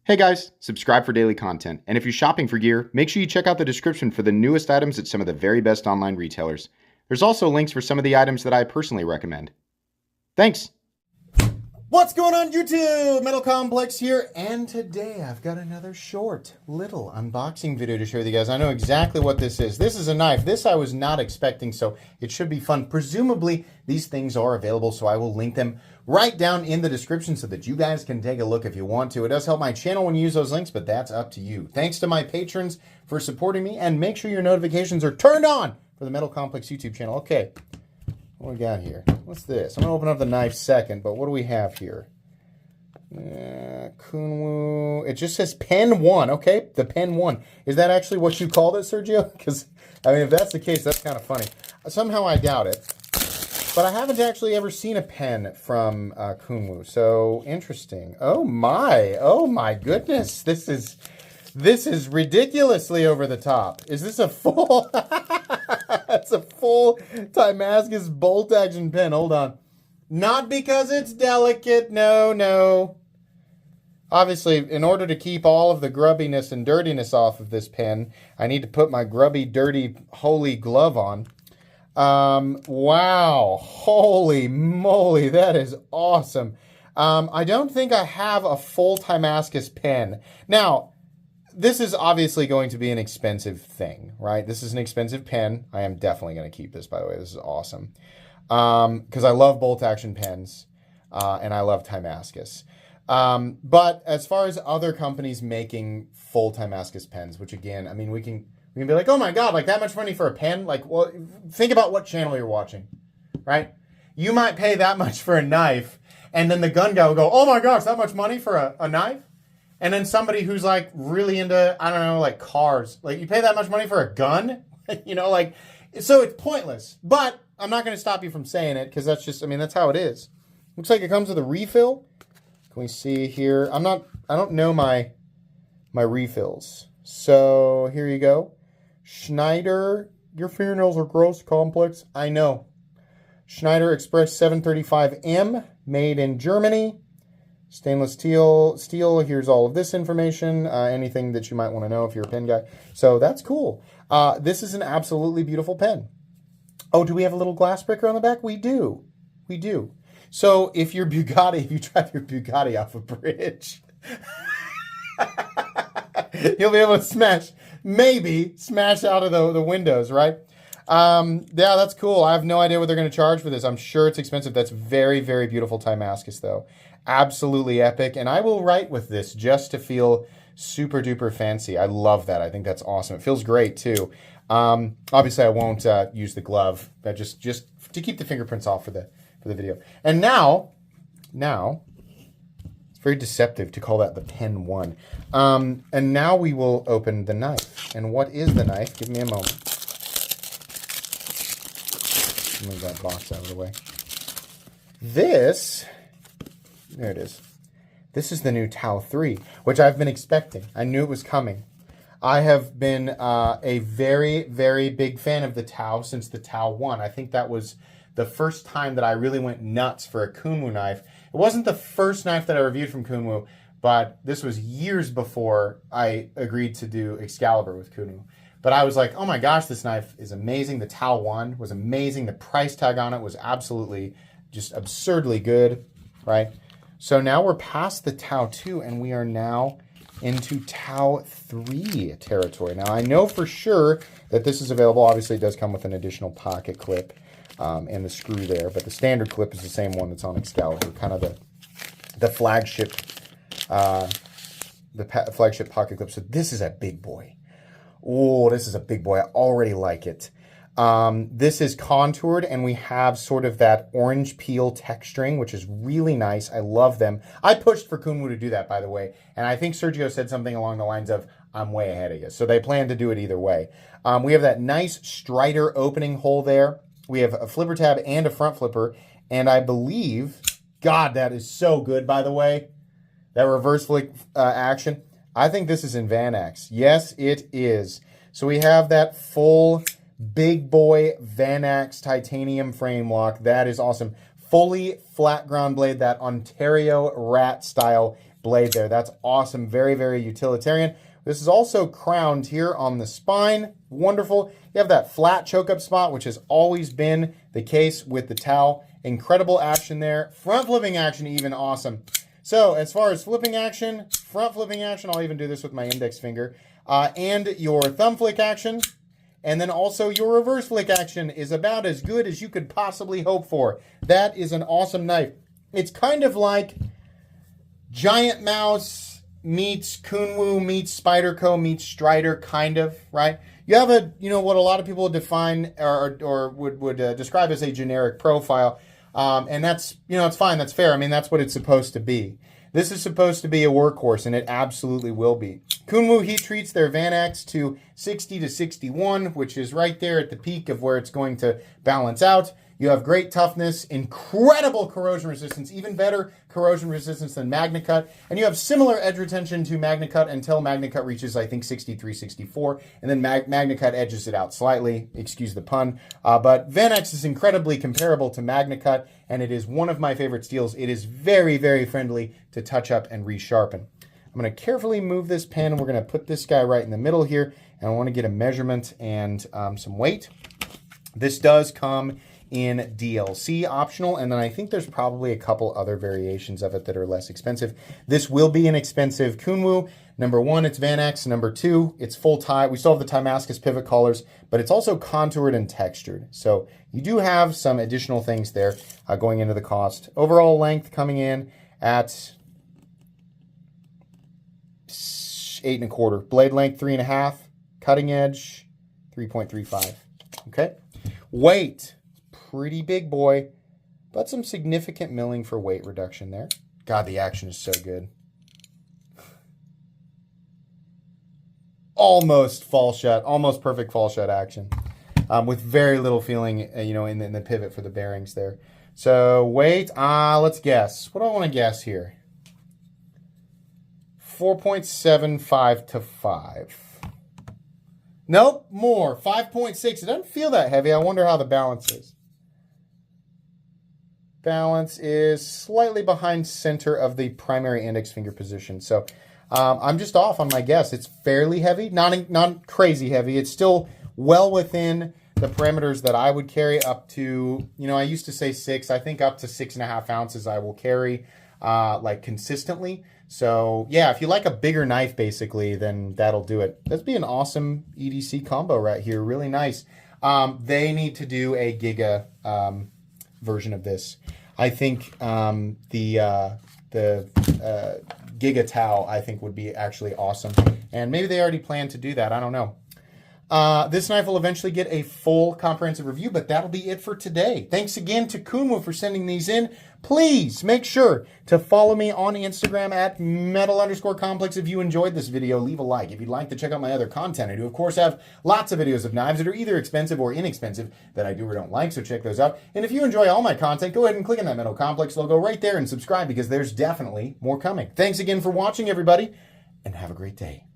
Hey guys, subscribe for daily content, and if you're shopping for gear, make sure you check out the description for the newest items at some of the very best online retailers. There's also links for some of the items that I personally recommend. Thanks! What's going on YouTube? Metal Complex here, and today I've got another short little unboxing video to share with you guys. I know exactly what this is. This is a knife. This I was not expecting, so it should be fun. Presumably these things are available, so I will link them right down in the description so that you guys can take a look if you want to. It does help my channel when you use those links, but that's up to you. Thanks to my patrons for supporting me, and make sure your notifications are turned on for the Metal Complex YouTube channel. Okay. What we got here? What's this? I'm going to open up the knife second, but what do we have here? Kunwu. It just says Pen 1. Okay, the Pen 1. Is that actually what you called it, Sergio? Because, I mean, if that's the case, that's kind of funny. Somehow I doubt it. But I haven't actually ever seen a pen from Kunwu, so interesting. Oh my goodness. This is ridiculously over the top. Is this a full... That's a full Damascus bolt action pen. Hold on. Not because it's delicate. No. Obviously, in order to keep all of the grubbiness and dirtiness off of this pen, I need to put my grubby, dirty, holy glove on. Wow. Holy moly. That is awesome. I don't think I have a full Damascus pen. Now, this is obviously going to be an expensive thing, right? This is an expensive pen. I am definitely going to keep this, by the way. This is awesome. Because I love bolt action pens, and I love Damascus. But as far as other companies making full Damascus pens, which again, I mean, we can be like, oh my God, like that much money for a pen? Like, well, think about what channel you're watching, right? You might pay that much for a knife, and then the gun guy will go, oh my gosh, that much money for a knife? And then somebody who's like really into, I don't know, like cars. Like you pay that much money for a gun? You know, like, so it's pointless. But I'm not going to stop you from saying it because that's just, I mean, that's how it is. Looks like it comes with a refill. Can we see here? I don't know my refills. So here you go. Schneider, your fingernails are gross, Complex. I know. Schneider Express 735M, made in Germany. Stainless steel. Here's all of this information. Anything that you might want to know if you're a pen guy. So that's cool. This is an absolutely beautiful pen. Oh, do we have a little glass breaker on the back? We do. So if you drive your Bugatti off a bridge, you'll be able to smash out of the windows, right? Yeah, that's cool. I have no idea what they're going to charge for this. I'm sure it's expensive. That's very, very beautiful Damascus, though. Absolutely epic. And I will write with this just to feel super duper fancy. I love that. I think that's awesome. It feels great, too. Obviously, I won't use the glove, but just to keep the fingerprints off for the video. And now, it's very deceptive to call that the Pen 1. And now we will open the knife. And what is the knife? Give me a moment. Move that box out of the way. There it is. This is the new Tao III, which I've been expecting. I knew it was coming. I have been a very, very big fan of the Tao since the Tao 1. I think that was the first time that I really went nuts for a Kunwu knife. It wasn't the first knife that I reviewed from Kunwu, but this was years before I agreed to do Excalibur with Kunwu. But I was like, oh my gosh, this knife is amazing. The Tao 1 was amazing. The price tag on it was absolutely just absurdly good, right? So now we're past the Tao 2, and we are now into Tao 3 territory. Now, I know for sure that this is available. Obviously, it does come with an additional pocket clip and the screw there, but the standard clip is the same one that's on Excalibur, kind of the flagship flagship pocket clip. So this is a big boy. Oh, this is a big boy. I already like it. This is contoured, and we have sort of that orange peel texturing, which is really nice. I love them. I pushed for Kunwu to do that, by the way, and I think Sergio said something along the lines of, I'm way ahead of you. So they plan to do it either way. We have that nice Strider opening hole there. We have a flipper tab and a front flipper, and I believe, God, that is so good, by the way, that reverse flick action. I think this is in Vanax. Yes, it is. So we have that full big boy Vanax titanium frame lock. That is awesome. Fully flat ground blade, that Ontario rat style blade there. That's awesome. Very, very utilitarian. This is also crowned here on the spine. Wonderful. You have that flat choke up spot, which has always been the case with the Tao. Incredible action there. Front flipping action, even awesome. So as far as flipping action, front flipping action, I'll even do this with my index finger, and your thumb flick action, and then also your reverse flick action is about as good as you could possibly hope for. That is an awesome knife. It's kind of like Giant Mouse meets Kunwu meets Spyderco meets Strider, kind of, right? You have a, what a lot of people would define or would describe as a generic profile. And that's, it's fine. That's fair. I mean, that's what it's supposed to be. This is supposed to be a workhorse, and it absolutely will be. Kunwu heat treats their Van X to 60 to 61, which is right there at the peak of where it's going to balance out. You have great toughness, incredible corrosion resistance, even better corrosion resistance than MagnaCut. And you have similar edge retention to MagnaCut until MagnaCut reaches, I think, 63, 64. And then MagnaCut edges it out slightly, excuse the pun. But Van X is incredibly comparable to MagnaCut, and it is one of my favorite steels. It is very, very friendly to touch up and resharpen. I'm going to carefully move this pen. We're going to put this guy right in the middle here. And I want to get a measurement and some weight. This does come in DLC optional, and then I think there's probably a couple other variations of it that are less expensive. This will be an expensive Kunwu. Number one, it's Van X. Number two, it's full tie. We still have the Timascus pivot collars, but it's also contoured and textured. So you do have some additional things there going into the cost. Overall length coming in at 8 1/4. Blade length 3 1/2. Cutting edge 3.35. Okay. Weight. Pretty big boy, but some significant milling for weight reduction there. God, the action is so good. Almost fall shut, almost perfect fall shut action, with very little feeling, in the pivot for the bearings there. So weight, let's guess. What do I want to guess here? 4.75 to 5. Nope, more. 5.6. It doesn't feel that heavy. I wonder how the balance is. Balance is slightly behind center of the primary index finger position. So I'm just off on my guess. It's fairly heavy, not crazy heavy. It's still well within the parameters that I would carry up to, I used to say 6. I think up to 6.5 ounces I will carry like consistently. So yeah, if you like a bigger knife basically, then that'll do it. That'd be an awesome EDC combo right here. Really nice. They need to do a Giga version of this. I think the Giga Tao, I think, would be actually awesome. And maybe they already plan to do that. I don't know. This knife will eventually get a full comprehensive review, but that'll be it for today. Thanks again to Kunwu for sending these in. Please make sure to follow me on Instagram at metal_complex. If you enjoyed this video, leave a like. If you'd like to check out my other content, I do, of course, have lots of videos of knives that are either expensive or inexpensive that I do or don't like, so check those out. And if you enjoy all my content, go ahead and click on that Metal Complex logo right there and subscribe, because there's definitely more coming. Thanks again for watching, everybody, and have a great day.